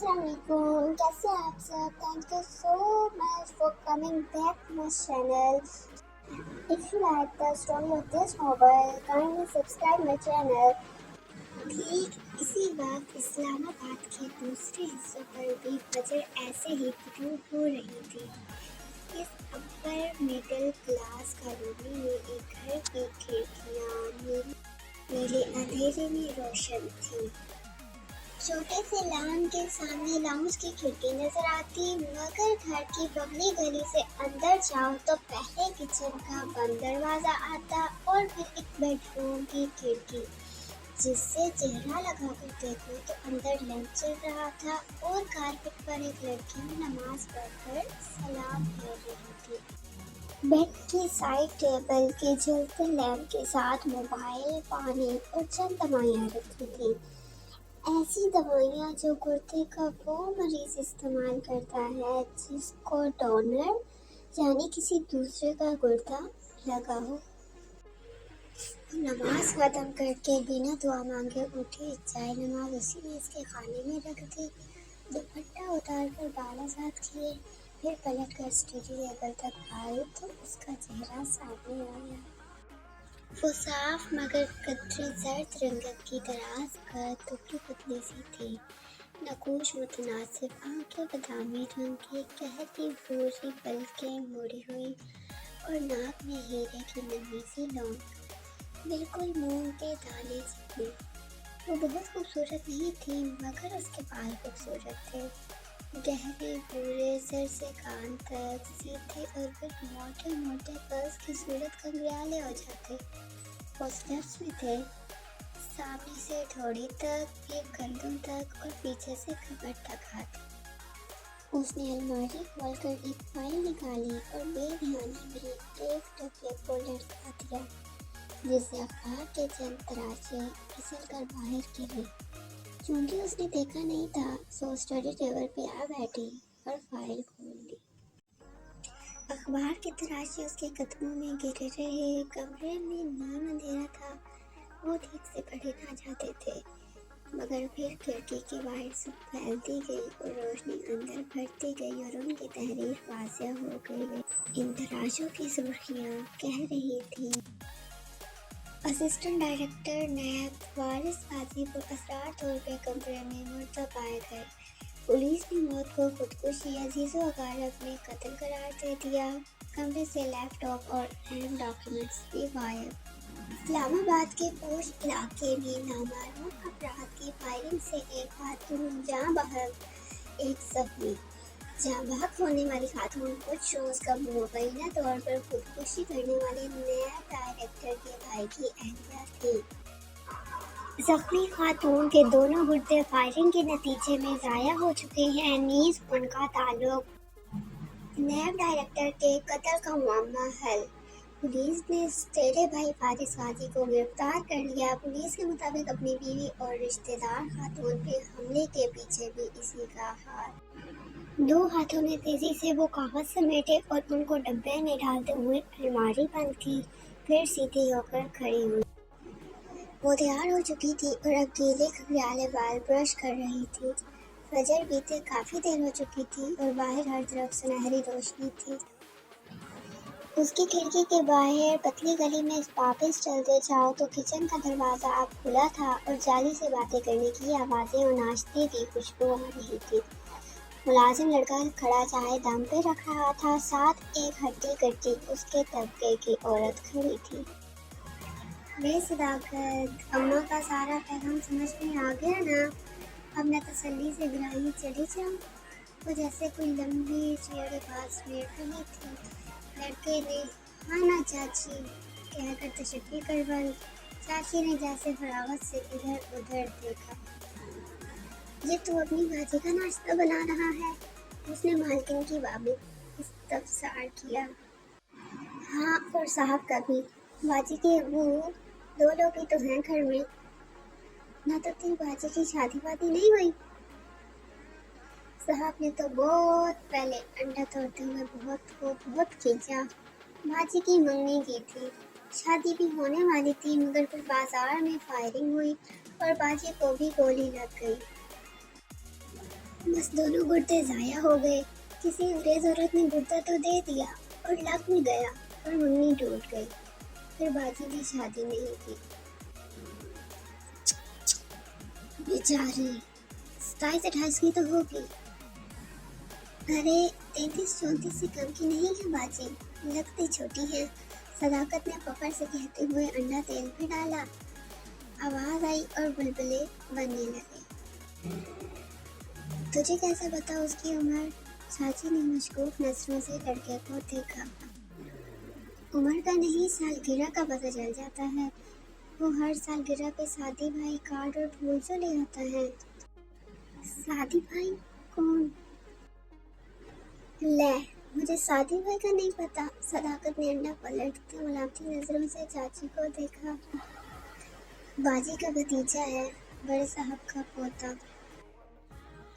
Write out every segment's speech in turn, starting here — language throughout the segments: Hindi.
अस्सलाम वालेकुम, कैसे हैं आप सब? Thank you so much for coming back to my channel. If you like the story of this novel, kindly subscribe my channel. ठीक इसी वक्त इस्लामाबाद के दूसरे हिस्सों पर भी फजर ऐसे ही शुरू हो रही थी. इस अपर मिडिल क्लास कॉलोनी में एक घर की खिड़कियाँ नीले अंधेरे में रोशन थी. छोटे से लॉन के सामने लाउंज की खिड़की नजर आती, मगर घर की बगली गली से अंदर जाओ तो पहले किचन का बंद दरवाजा आता और फिर एक बेडरूम की खिड़की, जिससे चेहरा लगाकर देखो तो अंदर लैंप चल रहा था और कारपेट पर एक लड़की नमाज पढ़कर सलाम कर रही थी. बेड की साइड टेबल के जलते लैंप के साथ मोबाइल, पानी और चंद दवाइयाँ रखी थी. ऐसी दवाइयाँ जो गुर्दे का वो मरीज इस्तेमाल करता है जिसको डोनर यानी किसी दूसरे का गुर्दा लगा हो. नमाज खत्म करके बिना दुआ मांगे उठी, चाय नमाज उसी ने इसके खाने में रख दी, दुपट्टा उतार कर बाल आजाद किए, फिर पलट कर स्टडी टेबल तक आई तो उसका चेहरा सामने आया. वो साफ मगर कतरी जर्द रंगत की दराज का दुबली पतली सी थी. नकोश मुतनासिब आंखें बादामी रंग की, गहरी भूरी पलकें मुड़ी हुई और नाक में हीरे की नन्ही सी लौंग, बिल्कुल मूंग के दाने जितनी. वो बहुत खूबसूरत नहीं थी मगर उसके बाल खूबसूरत थे. गहरे भूरे सर से कान तक सीधे और फिर मोटे मोटे कर्ल्स की सूरत कंगरियाले हो जाते. वो स्टेप्स में थे, सामने से थोड़ी तक, फिर कंधों तक और पीछे से कमर तक हाथ. उसने अलमारी खोलकर एक फाइल निकाली और बेध्यानी में एक डब्बे को लटका दिया, जिससे अखबार के चंद तराशे फिसल कर बाहर गिरे. क्योंकि उसने देखा नहीं था सो स्टडी टेबल पे आ बैठी और फाइल खोल ली. अखबार के तराशे उसके कदमों में गिर रहे. कमरे में नीम अंधेरा था, वो ठीक से पढ़े ना जाते थे, मगर फिर खिड़की के बाहर सब फैलती गई और रोशनी अंदर भरती गई और उनकी तहरीर वाज़ेह हो गई. इन तराशों की सुर्खियाँ कह रही थी, असिस्टेंट डायरेक्टर नैब वारिस गाजीपुर असरार तौर पे कमरे में मुर्दा पाए गए. पुलिस ने मौत को खुदकुशी अजीज़ो अकारब ने कत्ल करार दे दिया. कमरे से लैपटॉप और अहम डॉक्यूमेंट्स भी गायब. इस्लामाबाद के पोश इलाके में नामालूम अपराध की फायरिंग से एक खातून जाँ बहक, एक जख्मी. जाँ बहक होने वाली खातून कुछ रोज कब मुबैना तौर पर खुदकुशी करने वाले नैब डायरेक्टर के भाई की अहलिया थी. जख्मी खातून के दोनों गुर्दे फायरिंग के नतीजे में ज़ाया हो चुके हैं. नीज उनका ताल्लुक नैब डायरेक्टर के कत्ल का मामला हल. पुलिस ने तेरे भाई फारिस गाजी को गिरफ्तार कर लिया. पुलिस के मुताबिक अपनी बीवी और रिश्तेदार खातून पे हमले के पीछे भी इसी का हाथ. दो हाथों ने तेजी से वो कागज समेटे और उनको डब्बे में डालते हुए अलमारी बंद की, फिर सीधी होकर खड़ी हुई. वो तैयार हो चुकी थी और अब गीले घड़ियाले बाल ब्रश कर रही थी. फजर बीते काफी देर हो चुकी थी और बाहर हर तरफ सुनहरी रोशनी थी. उसकी खिड़की के बाहर पतली गली में वापस चलते जाओ तो किचन का दरवाजा अब खुला था और जाली से बातें करने की आवाज़ें और नाश्ते की खुशबू आ रही थी. मुलाजिम लड़का खड़ा चाय दम पे रख रहा था, साथ एक हड्डी कट्टी उसके तबके की औरत खड़ी थी. बेसदाकत, अम्मा का सारा पैगाम समझ में आ गया ना? अब न तसल्ली से गिराई चली जाओ. वो जैसे कोई लंबी चेयर के पास वेट रही थी. लड़के ने हाँ ना चाची कहकर तशक्की करवाई. चाची ने जैसे फरागत से इधर उधर देखा. ये तो अपनी भाजी का नाश्ता बना रहा है, उसने मालकिन की बाबी इस्तफसार किया. हाँ और साहब का भी. बाजी के अबू दो लोग ही तो हैं घर में. ना तो तेरी बाजी की शादी वादी नहीं हुई? साहब ने तो बहुत पहले अंडा तोड़ते हुए बहुत खींचा. बाजी की मंगनी की थी, शादी भी होने वाली थी, मगर फिर बाजार में फायरिंग हुई और बाजी को भी गोली लग गई. बस दोनों गुर्दे ज़ाया हो गए। किसी अंग्रेज औरत ने गुर्दा तो दे दिया और लग भी गया, पर मुन्नी टूट गई। फिर बाजी की शादी नहीं की। बेचारी 27-28 की तो होगी। अरे 33-34 से कम की नहीं है बाजी, लगती छोटी है। सदाकत ने फखर से कहते हुए अंडा तेल में डाला। आवाज आई और बुलबुले बनने लगे। तुझे कैसे पता उसकी उम्र? चाची ने मशकूक नजरों से लड़के को देखा। उम्र का नहीं, सालगिरह का पता चल जाता है। वो हर सालगिरह पे सादी भाई कार्ड और फूल से ले आता है। सादी भाई कौन? ले, मुझे सादी भाई का नहीं पता। सदाकत ने अंडा पलटते मलामती नजरों से चाची को देखा। बाजी का भतीजा है, बड़े साहब का पोता।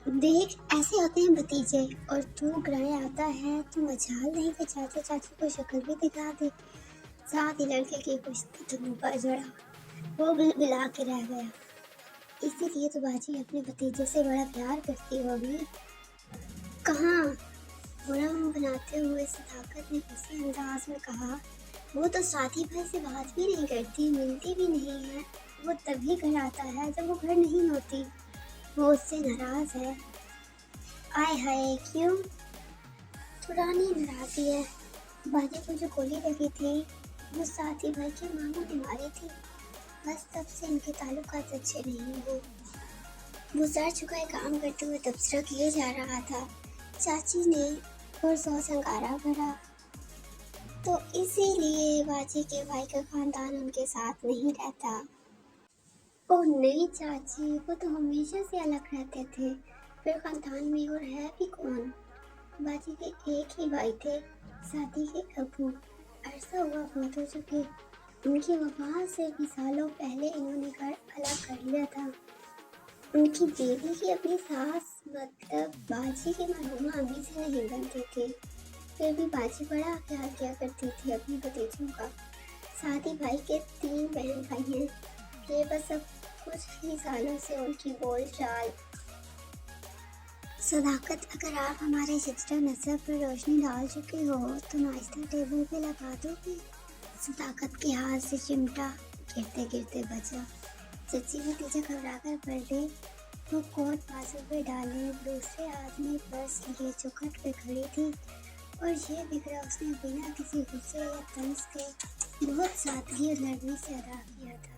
देख, ऐसे होते हैं भतीजे। और तू ग्राए आता है तो मजाल नहीं कि चाचा चाची को शक्ल भी दिखा दे। साथ ही लड़के की पुश्तों पर जड़ा, वो बिला के रह गया। इसीलिए तो बाजी अपने भतीजे से बड़ा प्यार करती होगी। कहाँ? बुरा मुंह बनाते हुए सदाकत ने उसी अंदाज में कहा, वो तो साथी भाई से बात भी नहीं करती, मिलती भी नहीं है। वो तभी घर आता है जब वो घर नहीं होती। वो उससे नाराज है। आय हाय, क्यों? पुरानी नाराजगी है। बाजी को जो गोली लगी थी वो साथी भाई के मामू ने मारी थी। बस तब से इनके ताल्लुकात अच्छे नहीं हुए। वो सर झुकाए काम करते हुए तबसरा किए जा रहा था। चाची ने और 100 संगारा भरा। तो इसीलिए बाजी के भाई का खानदान उनके साथ नहीं रहता। ओह नहीं चाची, वो तो हमेशा से अलग रहते थे। फिर खानदान में और है भी कौन? बाजी के एक ही भाई थे, शादी के अबू। अरसा हुआ बहुत हो चुके। उनकी वफात से भी सालों पहले इन्होंने घर अलग कर लिया था। उनकी बीवी की अपनी सास मतलब बाजी की मरहुमा अम्मी से नहीं बनती थी। फिर भी बाजी बड़ा ख्याल किया करती थी अपने भतीजों का। साथ ही भाई के 3 बहन भाई हैं। ये बस अब कुछ ही सालों से उनकी बोल चाल। सदाकत, अगर आप हमारे शिष्टा नसब पर रोशनी डाल चुके हो तो नाश्ता टेबल पे लगा दोगे? सदाकत के हाथ से चिमटा गिरते गिरते बचा। चच्ची भतीजा घबरा कर पलटे। वो कोट बाजू पे डाले दूसरे हाथ में पर्स लिए चौखट पे खड़ी थी और ये बिगड़ा उसने बिना किसी गुस्से या तंज के बहुत सादगी और नरमी से अदा किया था।